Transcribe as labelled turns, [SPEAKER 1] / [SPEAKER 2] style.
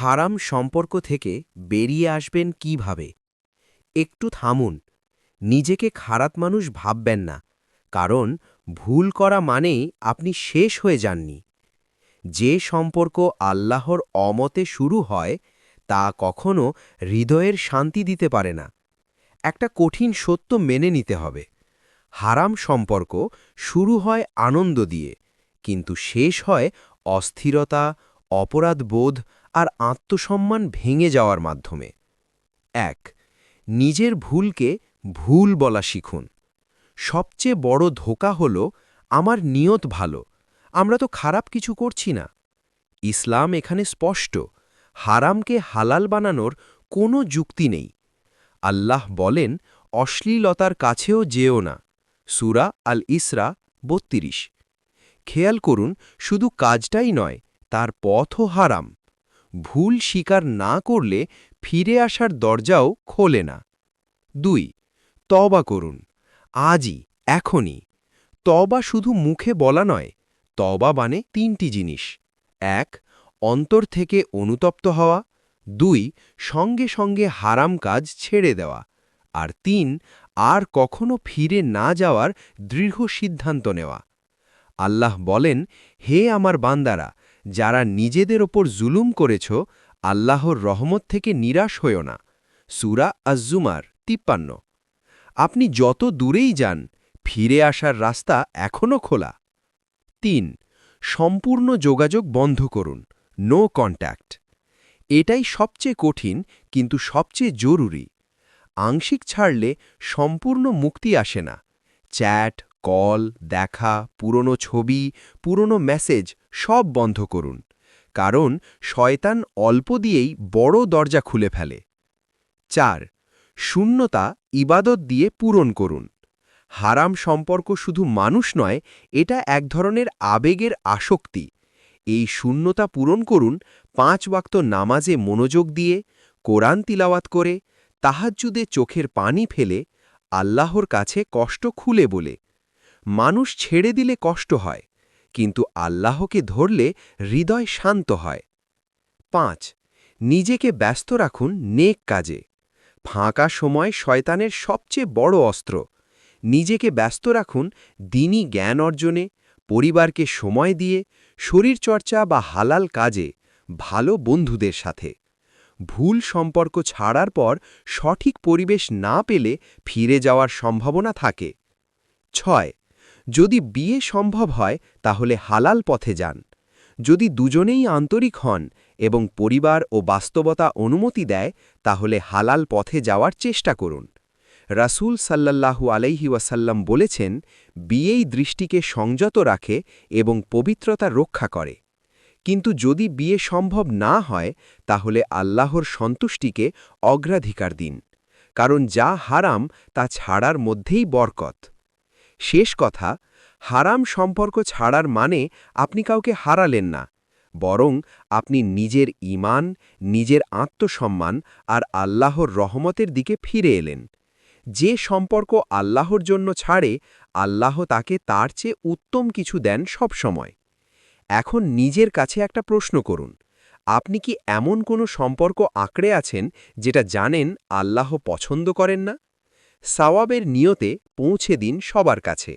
[SPEAKER 1] হারাম সম্পর্ক থেকে বেরিয়ে আসবেন কিভাবে? একটু থামুন। নিজেকে খারাপ মানুষ ভাববেন না, কারণ ভুল করা মানেই আপনি শেষ হয়ে যাননি। যে সম্পর্ক আল্লাহর অমতে শুরু হয় তা কখনো হৃদয়ের শান্তি দিতে পারে না। একটা কঠিন সত্য মেনে নিতে হবে। হারাম সম্পর্ক শুরু হয় আনন্দ দিয়ে, কিন্তু শেষ হয় অস্থিরতা, অপরাধবোধ আর আত্মসম্মান ভেঙে যাওয়ার মাধ্যমে। ১. নিজের ভুলকে ভুল বলা শিখুন। সবচেয়ে বড় ধোঁকা হল আমার নিয়ত ভালো, আমরা তো খারাপ কিছু করছি না। ইসলাম এখানে স্পষ্ট, হারামকে হালাল বানানোর কোনো যুক্তি নেই। আল্লাহ বলেন, অশ্লীলতার কাছেও যেও না। সূরা আল ইসরা ৩২। খেয়াল করুন, শুধু কাজটাই নয়, তার পথও হারাম। ভুল স্বীকার না করলে ফিরে আসার দরজাও খোলে না। ২. তওবা করুন, আজই, এখনই। তওবা শুধু মুখে বলা নয়, তওবা মানে ৩টি জিনিস। ১. অন্তর থেকে অনুতপ্ত হওয়া। ২. সঙ্গে সঙ্গে হারাম কাজ ছেড়ে দেওয়া। আর ৩. আর কখনো ফিরে না যাওয়ার দৃঢ় সিদ্ধান্ত নেওয়া। আল্লাহ বলেন, হে আমার বান্দারা, যারা নিজেদের ওপর জুলুম করেছ, আল্লাহর রহমত থেকে নিরাশ হইও না। সূরা আজ-জুমার ৫৩। আপনি যত দূরেই যান, ফিরে আসার রাস্তা এখনও খোলা। ৩. সম্পূর্ণ যোগাযোগ বন্ধ করুন, নো কন্ট্যাক্ট। এটাই সবচেয়ে কঠিন, কিন্তু সবচেয়ে জরুরি। আংশিক ছাড়লে সম্পূর্ণ মুক্তি আসে না। চ্যাট, কল, দেখা, পুরনো ছবি, পুরনো মেসেজ সব বন্ধ করুন, কারণ শয়তান অল্প দিয়েই বড় দরজা খুলে ফেলে। ৪. শূন্যতা ইবাদত দিয়ে পূরণ করুন। হারাম সম্পর্ক শুধু মানুষ নয়, এটা এক ধরনের আবেগের আসক্তি। এই শূন্যতা পূরণ করুন ৫ ওয়াক্ত নামাজে মনোযোগ দিয়ে, কোরআন তিলাওয়াত করে, তাহাজ্জুদে চোখের পানি ফেলে, আল্লাহর কাছে কষ্ট খুলে বলে। মানুষ ছেড়ে দিলে কষ্ট হয়, কিন্তু আল্লাহকে ধরলে হৃদয় শান্ত হয়। ৫. নিজেকে ব্যস্ত রাখুন নেক কাজে। ফাঁকা সময় শয়তানের সবচেয়ে বড় অস্ত্র। নিজেকে ব্যস্ত রাখুন দ্বীনি জ্ঞান অর্জনে, পরিবারকে সময় দিয়ে, শরীরচর্চা বা হালাল কাজে, ভালো বন্ধুদের সাথে। ভুল সম্পর্ক ছাড়ার পর সঠিক পরিবেশ না পেলে ফিরে যাওয়ার সম্ভাবনা থাকে। ৬. যদি বিয়ে সম্ভব হয় তাহলে হালাল পথে যান। যদি দুজনেই আন্তরিক হন এবং পরিবার ও বাস্তবতা অনুমতি দেয়, তাহলে হালাল পথে যাওয়ার চেষ্টা করুন। রাসূল সাল্লাল্লাহু আলাইহি ওয়াসাল্লাম বলেছেন, বিয়েই দৃষ্টিকে সংযত রাখে এবং পবিত্রতা রক্ষা করে। কিন্তু যদি বিয়ে সম্ভব না হয়, তাহলে আল্লাহর সন্তুষ্টিকে অগ্রাধিকার দিন, কারণ যা হারাম তা ছাড়ার মধ্যেই বরকত। শেষ কথা, হারাম সম্পর্ক ছাড়ার মানে আপনি কাউকে হারালেন না, বরং আপনি নিজের ঈমান, নিজের আত্মসম্মান আর আল্লাহর রহমতের দিকে ফিরে এলেন। যে সম্পর্ক আল্লাহর জন্য ছাড়ে, আল্লাহ তাকে তার চেয়ে উত্তম কিছু দেন সবসময়। এখন নিজের কাছে একটা প্রশ্ন করুন, আপনি কি এমন কোনো সম্পর্ক আঁকড়ে আছেন যেটা জানেন আল্লাহ পছন্দ করেন না? সওয়াবের নিয়তে পৌঁছে দিন সবার কাছে।